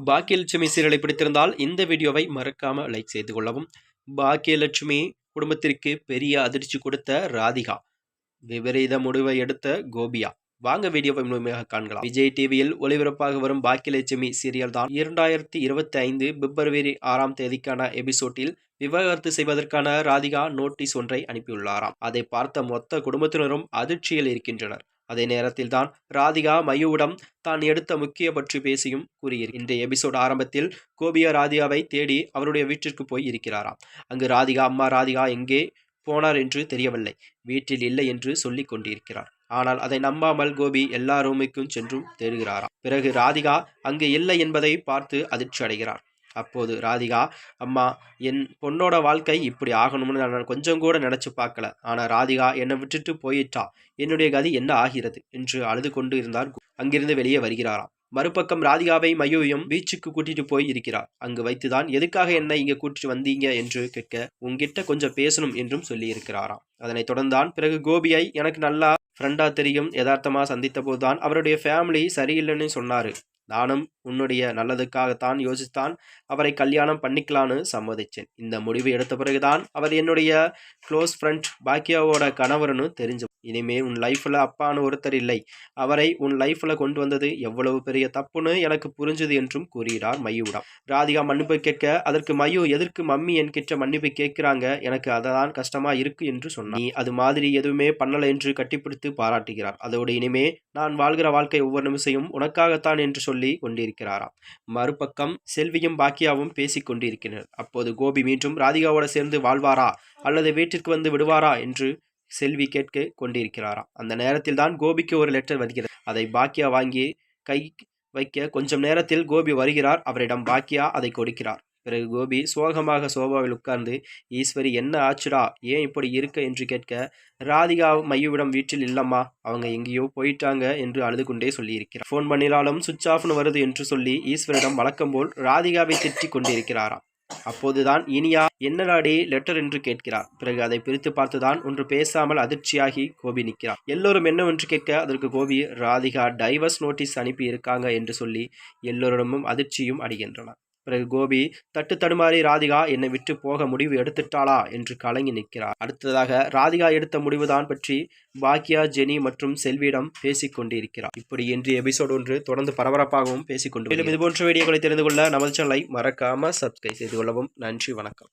பாக்கியலட்சுமி சீரியலை பிடித்திருந்தால் இந்த வீடியோவை மறக்காம லைக் செய்து கொள்ளவும். பாக்கியலட்சுமி குடும்பத்திற்கு பெரிய அதிர்ச்சி கொடுத்த ராதிகா, விபரீத முடிவை எடுத்த கோபியா, வாங்க வீடியோவை முழுமையாக காண்கலாம். விஜய் டிவியில் ஒளிபரப்பாக வரும் பாக்கியலட்சுமி சீரியல் தான் 2025 பிப்ரவரி 6ஆம் தேதிக்கான எபிசோட்டில் விவாகரத்து செய்வதற்கான ராதிகா நோட்டீஸ் ஒன்றை அனுப்பியுள்ளாராம். அதை பார்த்த மொத்த குடும்பத்தினரும் அதிர்ச்சியில் இருக்கின்றனர். அதே நேரத்தில் தான் ராதிகா மயுவிடம் தான் எடுத்த முக்கிய பற்றி பேசியும் கூறியிருக்கிறார். இன்றைய எபிசோட் ஆரம்பத்தில் கோபியா ராதிகாவை தேடி அவருடைய வீட்டிற்கு போய் இருக்கிறாராம். அங்கு ராதிகா, அம்மா ராதிகா எங்கே போனார் என்று தெரியவில்லை, வீட்டில் இல்லை என்று சொல்லிக் கொண்டிருக்கிறார். ஆனால் அதை நம்பாமல் கோபி எல்லா ரூமுக்கும் சென்றும் தேடுகிறாராம். பிறகு ராதிகா அங்கு இல்லை என்பதை பார்த்து அதிர்ச்சி அடைகிறார். அப்போது ராதிகா, அம்மா, என் பொண்ணோட வாழ்க்கை இப்படி ஆகணும்னு நான் கொஞ்சம் கூட நினைச்சு பார்க்கல. ஆனா ராதிகா என்னை விட்டுட்டு போயிட்டா, என்னுடைய கதி என்ன ஆகிறது என்று அழுது கொண்டு இருந்தார். அங்கிருந்து வெளியே வருகிறாராம். மறுபக்கம் ராதிகாவை மயுவையும் பீச்சுக்கு கூட்டிட்டு போய் இருக்கிறார். அங்கு வைத்துதான் எதுக்காக என்ன இங்க கூட்டிட்டு வந்தீங்க என்று கேட்க, உங்ககிட்ட கொஞ்சம் பேசணும் என்றும் சொல்லி இருக்கிறாராம். அதனை தொடர்ந்தான் பிறகு கோபியை எனக்கு நல்லா ஃப்ரெண்டா தெரியும், யதார்த்தமா சந்தித்த போதுதான் அவருடைய ஃபேமிலி சரியில்லைன்னு சொன்னாரு. நானும் உன்னுடைய நல்லதுக்காகத்தான் யோசித்தான் அவரை கல்யாணம் பண்ணிக்கலான்னு சம்மதிச்சேன். இந்த முடிவு எடுத்த பிறகுதான் அவர் என்னுடைய க்ளோஸ் ஃப்ரெண்ட் பாக்கியாவோட கணவர்னு தெரிஞ்சு. இனிமே உன் லைஃப்ல அப்பான்னு ஒருத்தர் இல்லை, அவரை உன் லைஃப்ல கொண்டு வந்தது எவ்வளவு பெரிய தப்புன்னு எனக்கு புரிஞ்சுது என்றும் கூறுகிறார் மயுவிடம். ராதிகா மன்னிப்பு கேட்க, அதற்கு மயு, எதற்கு மம்மி என்கிட்ட மன்னிப்பு கேட்கிறாங்க, எனக்கு அதான் கஷ்டமா இருக்கு என்று சொன்னார். நீ அது மாதிரி எதுவுமே பண்ணல என்று கட்டிப்பிடித்து பாராட்டுகிறார். அதோடு இனிமே நான் வாழ்கிற வாழ்க்கை ஒவ்வொரு நிமிஷமும் உனக்காகத்தான் என்று சொல்லி கொண்டிருக்கிறாராம். மறுபக்கம் செல்வியும் பாக்கியாவும் பேசிக் கொண்டிருக்கிறார். அப்போது கோபி மீண்டும் ராதிகாவோட சேர்ந்து வாழ்வாரா அல்லது வீட்டிற்கு வந்து விடுவாரா என்று செல்வி கேட்க கொண்டிருக்கிறாராம். அந்த நேரத்தில் தான் கோபிக்கு ஒரு லெட்டர் வருகிறது. அதை பாக்கியா வாங்கி கை வைக்க கொஞ்சம் நேரத்தில் கோபி வருகிறார். அவரிடம் பாக்கியா அதை கொடுக்கிறார். பிறகு கோபி சோகமாக சோபாவில் உட்கார்ந்து, ஈஸ்வரி என்ன ஆச்சுடா, ஏன் இப்படி இருக்க என்று கேட்க, ராதிகா மயுவிடம் வீட்டில் இல்லம்மா, அவங்க எங்கேயோ போயிட்டாங்க என்று அழுது கொண்டே சொல்லியிருக்கிறார். ஃபோன் பண்ணினாலும் சுவிட்ச் ஆஃப்னு வருது என்று சொல்லி ஈஸ்வரிடம் வழக்கம் போல் ராதிகாவை திட்டி கொண்டிருக்கிறாராம். அப்போதுதான் இனியா என்னடாடி லெட்டர் என்று கேட்கிறார். பிறகு அதை பிரித்து பார்த்துதான் ஒன்று பேசாமல் அதிர்ச்சியாகி கோபி நிற்கிறார். எல்லோரும் என்னவென்று கேட்க, அதற்கு கோபி ராதிகா டைவர்ஸ் நோட்டீஸ் அனுப்பி இருக்காங்க என்று சொல்லி எல்லோரிடமும் அதிர்ச்சியும் அடைகின்றனர். பிறகு கோபி தட்டு தடுமாறி, ராதிகா என்னை விட்டு போக முடிவு எடுத்துட்டாளா என்று கலங்கி நிற்கிறார். அடுத்ததாக ராதிகா எடுத்த முடிவுதான் பற்றி பாக்கியா, ஜெனி மற்றும் செல்வியிடம் பேசிக் கொண்டிருக்கிறார். இப்படி இன்றைய எபிசோட் ஒன்று தொடர்ந்து பரபரப்பாகவும் பேசிக்கொண்டு, மேலும் இதுபோன்ற வீடியோக்களை தெரிந்து கொள்ள நமது சேனலை மறக்காம சப்ஸ்கிரைப் செய்து கொள்ளவும். நன்றி, வணக்கம்.